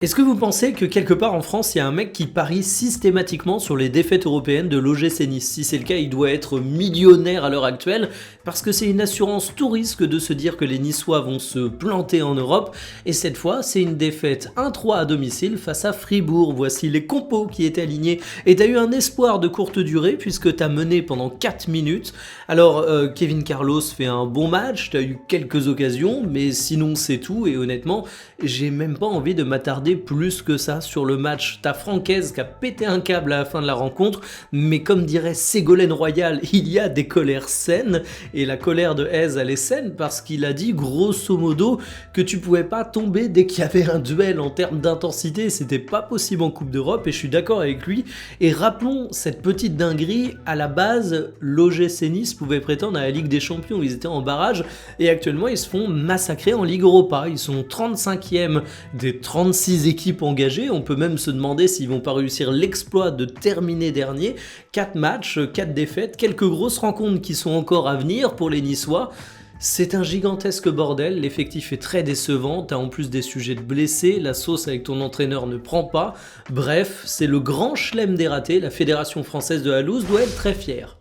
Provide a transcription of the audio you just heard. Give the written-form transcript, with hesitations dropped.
Est-ce que vous pensez que quelque part en France, il y a un mec qui parie systématiquement sur les défaites européennes de l'OGC Nice? Si c'est le cas, il doit être millionnaire à l'heure actuelle, parce que c'est une assurance tout risque de se dire que les Niçois vont se planter en Europe, et cette fois, c'est une défaite 1-3 à domicile face à Fribourg. Voici les compos qui étaient alignés, et t'as eu un espoir de courte durée, puisque t'as mené pendant 4 minutes. Alors, Kevin Carlos fait un bon match, t'as eu quelques occasions, mais sinon c'est tout, et honnêtement, j'ai même pas envie de m'attarder plus que ça sur le match. T'as Francaise qui a pété un câble à la fin de la rencontre, mais comme dirait Ségolène Royal, il y a des colères saines, et la colère de Hez, elle est saine parce qu'il a dit grosso modo que tu pouvais pas tomber dès qu'il y avait un duel en termes d'intensité, c'était pas possible en Coupe d'Europe, et je suis d'accord avec lui. Et rappelons cette petite dinguerie, à la base, l'OGC Nice pouvait prétendre à la Ligue des Champions, ils étaient en barrage, et actuellement ils se font massacrer en Ligue Europa, ils sont 35e des 36 équipes engagées, on peut même se demander s'ils vont pas réussir l'exploit de terminer dernier. 4 matchs, 4 défaites, quelques grosses rencontres qui sont encore à venir pour les Niçois. C'est un gigantesque bordel, l'effectif est très décevant, t'as en plus des sujets de blessés, la sauce avec ton entraîneur ne prend pas. Bref, c'est le grand chelem des ratés, la Fédération française de la loose doit être très fière.